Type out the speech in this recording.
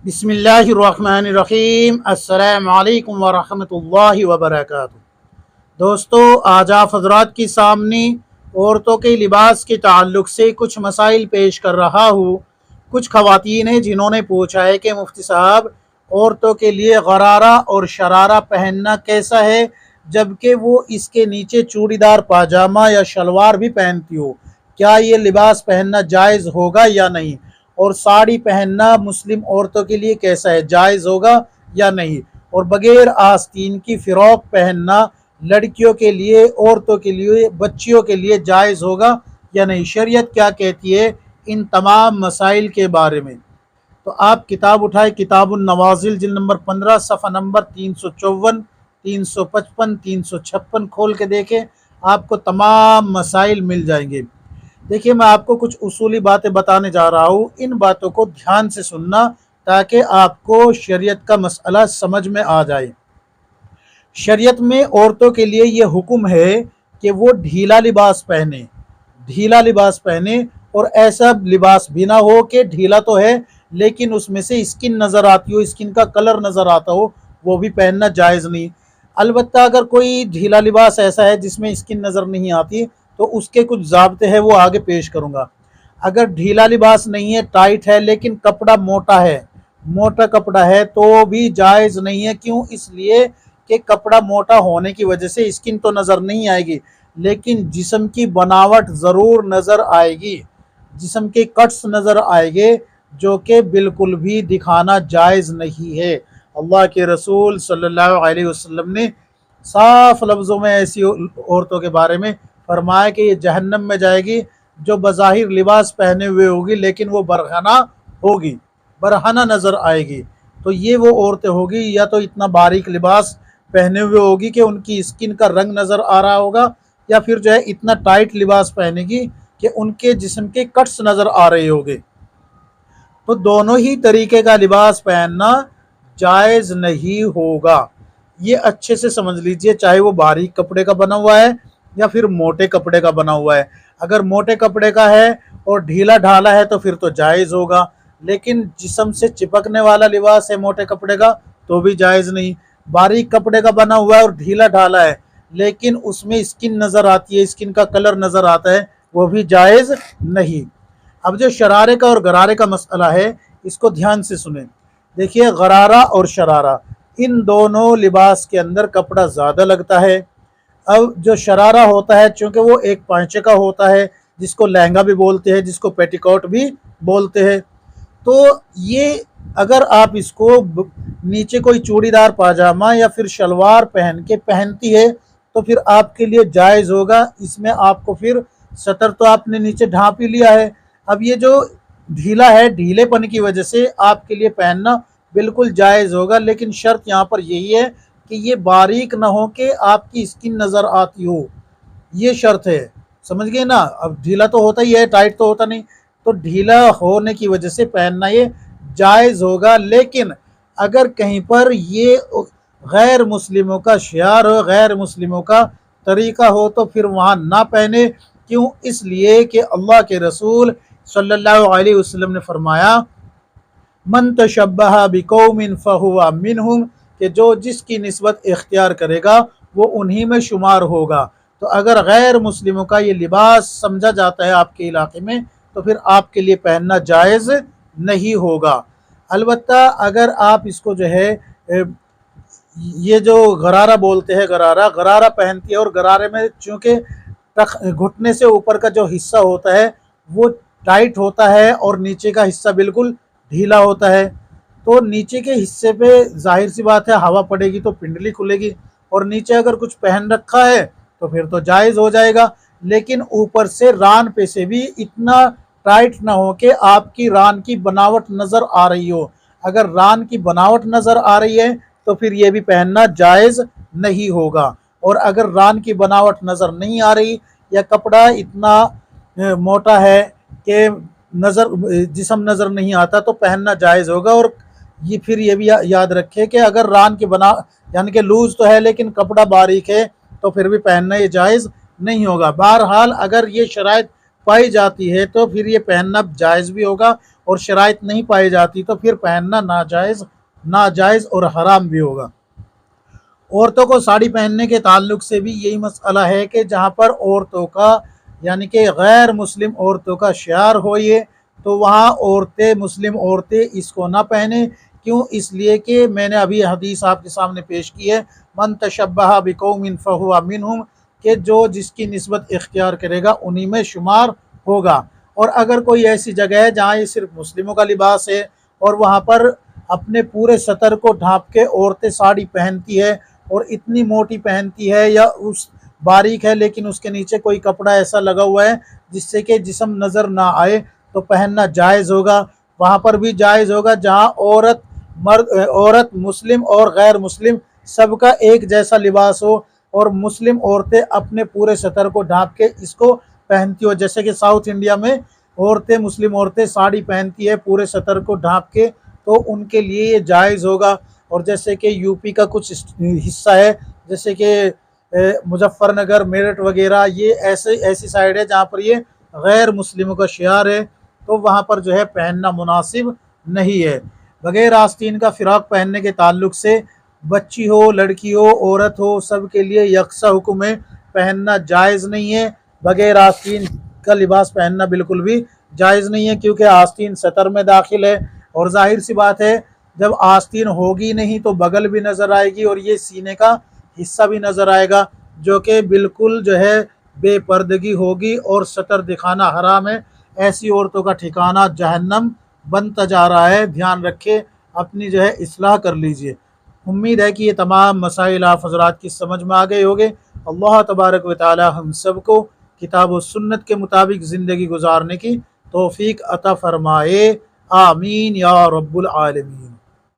بسم اللہ الرحمن الرحیم۔ السلام علیکم ورحمۃ اللہ وبرکاتہ۔ دوستو، آج آپ حضرات کے سامنے عورتوں کے لباس کے تعلق سے کچھ مسائل پیش کر رہا ہوں۔ کچھ خواتین ہیں جنہوں نے پوچھا ہے کہ مفتی صاحب، عورتوں کے لیے غرارہ اور شرارہ پہننا کیسا ہے، جبکہ وہ اس کے نیچے چوڑی دار پاجامہ یا شلوار بھی پہنتی ہو؟ کیا یہ لباس پہننا جائز ہوگا یا نہیں؟ اور ساڑی پہننا مسلم عورتوں کے لیے کیسا ہے، جائز ہوگا یا نہیں؟ اور بغیر آستین کی فراق پہننا لڑکیوں کے لیے، عورتوں کے لیے، بچیوں کے لیے جائز ہوگا یا نہیں؟ شریعت کیا کہتی ہے ان تمام مسائل کے بارے میں؟ تو آپ کتاب اٹھائے، کتاب النوازل جلد نمبر 15 صفحہ نمبر 354، 355، 356 کھول کے دیکھیں، آپ کو تمام مسائل مل جائیں گے۔ دیکھیے، میں آپ کو کچھ اصولی باتیں بتانے جا رہا ہوں، ان باتوں کو دھیان سے سننا تاکہ آپ کو شریعت کا مسئلہ سمجھ میں آ جائے۔ شریعت میں عورتوں کے لیے یہ حکم ہے کہ وہ ڈھیلا لباس پہنے، ڈھیلا لباس پہنے، اور ایسا لباس بھی نہ ہو کہ ڈھیلا تو ہے لیکن اس میں سے اسکن نظر آتی ہو، اسکن کا کلر نظر آتا ہو، وہ بھی پہننا جائز نہیں۔ البتہ اگر کوئی ڈھیلا لباس ایسا ہے جس میں اسکن نظر نہیں آتی تو اس کے کچھ ضابطے ہیں، وہ آگے پیش کروں گا۔ اگر ڈھیلا لباس نہیں ہے، ٹائٹ ہے، لیکن کپڑا موٹا ہے، موٹا کپڑا ہے، تو بھی جائز نہیں ہے۔ کیوں؟ اس لیے کہ کپڑا موٹا ہونے کی وجہ سے اسکن تو نظر نہیں آئے گی لیکن جسم کی بناوٹ ضرور نظر آئے گی، جسم کے کٹس نظر آئے گے، جو کہ بالکل بھی دکھانا جائز نہیں ہے۔ اللہ کے رسول صلی اللہ علیہ وسلم نے صاف لفظوں میں ایسی عورتوں کے بارے میں فرمایا کہ یہ جہنم میں جائے گی جو بظاہر لباس پہنے ہوئے ہوگی لیکن وہ برہنہ ہوگی، برہنہ نظر آئے گی۔ تو یہ وہ عورتیں ہوگی یا تو اتنا باریک لباس پہنے ہوئے ہوگی کہ ان کی اسکن کا رنگ نظر آ رہا ہوگا، یا پھر جو ہے اتنا ٹائٹ لباس پہنے گی کہ ان کے جسم کے کٹس نظر آ رہے ہوگے۔ تو دونوں ہی طریقے کا لباس پہننا جائز نہیں ہوگا، یہ اچھے سے سمجھ لیجئے، چاہے وہ باریک کپڑے کا بنا ہوا ہے یا پھر موٹے کپڑے کا بنا ہوا ہے۔ اگر موٹے کپڑے کا ہے اور ڈھیلا ڈھالا ہے تو پھر تو جائز ہوگا، لیکن جسم سے چپکنے والا لباس ہے موٹے کپڑے کا تو بھی جائز نہیں۔ باریک کپڑے کا بنا ہوا ہے اور ڈھیلا ڈھالا ہے لیکن اس میں اسکن نظر آتی ہے، اسکن کا کلر نظر آتا ہے، وہ بھی جائز نہیں۔ اب جو شرارے کا اور غرارے کا مسئلہ ہے، اس کو دھیان سے سنیں۔ دیکھیے، غرارہ اور شرارہ، ان دونوں لباس کے اندر کپڑا زیادہ لگتا ہے۔ اب جو شرارہ ہوتا ہے، چونکہ وہ ایک پانچے کا ہوتا ہے، جس کو لہنگا بھی بولتے ہیں، جس کو پیٹی کوٹ بھی بولتے ہیں، تو یہ اگر آپ اس کو نیچے کوئی چوڑی دار پاجامہ یا پھر شلوار پہن کے پہنتی ہے تو پھر آپ کے لیے جائز ہوگا۔ اس میں آپ کو پھر سطر تو آپ نے نیچے ڈھانپ ہی لیا ہے۔ اب یہ جو ڈھیلا ہے، ڈھیلے پن کی وجہ سے آپ کے لیے پہننا بالکل جائز ہوگا، لیکن شرط یہاں پر یہی ہے کہ یہ باریک نہ ہو کہ آپ کی اسکن نظر آتی ہو، یہ شرط ہے، سمجھ گئے نا؟ اب ڈھیلا تو ہوتا ہی ہے، ٹائٹ تو ہوتا نہیں، تو ڈھیلا ہونے کی وجہ سے پہننا یہ جائز ہوگا۔ لیکن اگر کہیں پر یہ غیر مسلموں کا شعار ہو، غیر مسلموں کا طریقہ ہو تو پھر وہاں نہ پہنے۔ کیوں؟ اس لیے کہ اللہ کے رسول صلی اللہ علیہ وسلم نے فرمایا، من تشبہ بقوم فہو منہم، کہ جو جس کی نسبت اختیار کرے گا وہ انہی میں شمار ہوگا۔ تو اگر غیر مسلموں کا یہ لباس سمجھا جاتا ہے آپ کے علاقے میں تو پھر آپ کے لیے پہننا جائز نہیں ہوگا۔ البتہ اگر آپ اس کو جو ہے یہ جو غرارہ بولتے ہیں، غرارہ پہنتی ہے، اور غرارے میں چونکہ گھٹنے سے اوپر کا جو حصہ ہوتا ہے وہ ٹائٹ ہوتا ہے اور نیچے کا حصہ بالکل ڈھیلا ہوتا ہے، تو نیچے کے حصے پہ ظاہر سی بات ہے ہوا پڑے گی تو پنڈلی کھلے گی، اور نیچے اگر کچھ پہن رکھا ہے تو پھر تو جائز ہو جائے گا۔ لیکن اوپر سے ران پہ سے بھی اتنا ٹائٹ نہ ہو کہ آپ کی ران کی بناوٹ نظر آ رہی ہو۔ اگر ران کی بناوٹ نظر آ رہی ہے تو پھر یہ بھی پہننا جائز نہیں ہوگا، اور اگر ران کی بناوٹ نظر نہیں آ رہی یا کپڑا اتنا موٹا ہے کہ جسم نظر نہیں آتا تو پہننا جائز ہوگا۔ اور یہ پھر یہ بھی یاد رکھے کہ اگر ران کی یعنی کہ لوز تو ہے لیکن کپڑا باریک ہے تو پھر بھی پہننا یہ جائز نہیں ہوگا۔ بہرحال اگر یہ شرائط پائی جاتی ہے تو پھر یہ پہننا جائز بھی ہوگا اور شرائط نہیں پائی جاتی تو پھر پہننا ناجائز اور حرام بھی ہوگا۔ عورتوں کو ساڑی پہننے کے تعلق سے بھی یہی مسئلہ ہے کہ جہاں پر عورتوں کا یعنی کہ غیر مسلم عورتوں کا شعار ہو یہ، تو وہاں مسلم عورتیں اس کو نہ پہنیں۔ کیوں؟ اس لیے کہ میں نے ابھی حدیث آپ کے سامنے پیش کی ہے، من تشبہ بقوم فہو منہم، کہ جو جس کی نسبت اختیار کرے گا انہی میں شمار ہوگا۔ اور اگر کوئی ایسی جگہ ہے جہاں یہ صرف مسلموں کا لباس ہے اور وہاں پر اپنے پورے سطر کو ڈھانپ کے عورتیں ساڑی پہنتی ہے اور اتنی موٹی پہنتی ہے یا اس باریک ہے لیکن اس کے نیچے کوئی کپڑا ایسا لگا ہوا ہے جس سے کہ جسم نظر نہ آئے، تو پہننا جائز ہوگا۔ وہاں پر بھی جائز ہوگا جہاں عورت مسلم اور غیر مسلم سب کا ایک جیسا لباس ہو اور مسلم عورتیں اپنے پورے سطر کو ڈھانپ کے اس کو پہنتی ہو، جیسے کہ ساؤتھ انڈیا میں مسلم عورتیں ساڑی پہنتی ہے پورے سطر کو ڈھانپ کے، تو ان کے لیے یہ جائز ہوگا۔ اور جیسے کہ یو پی کا کچھ حصہ ہے جیسے کہ مظفر نگر، میرٹھ وغیرہ، یہ ایسی سائڈ ہے جہاں پر یہ غیر مسلموں کا شعار ہے، تو وہاں پر جو ہے پہننا مناسب نہیں ہے۔ بغیر آستین کا فراق پہننے کے تعلق سے بچی ہو، لڑکی ہو، عورت ہو، سب کے لیے یکساں حکم ہے، پہننا جائز نہیں ہے۔ بغیر آستین کا لباس پہننا بالکل بھی جائز نہیں ہے، کیونکہ آستین سطر میں داخل ہے اور ظاہر سی بات ہے جب آستین ہوگی نہیں تو بغل بھی نظر آئے گی اور یہ سینے کا حصہ بھی نظر آئے گا، جو کہ بالکل جو ہے بے پردگی ہوگی اور سطر دکھانا حرام ہے۔ ایسی عورتوں کا ٹھکانہ جہنم بنتا جا رہا ہے، دھیان رکھے، اپنی جو ہے اصلاح کر لیجئے۔ امید ہے کہ یہ تمام مسائل آپ حضرات کی سمجھ میں آ گئے ہوگے۔ اللہ تبارک و تعالی ہم سب کو کتاب و سنت کے مطابق زندگی گزارنے کی توفیق عطا فرمائے، آمین یا رب العالمین۔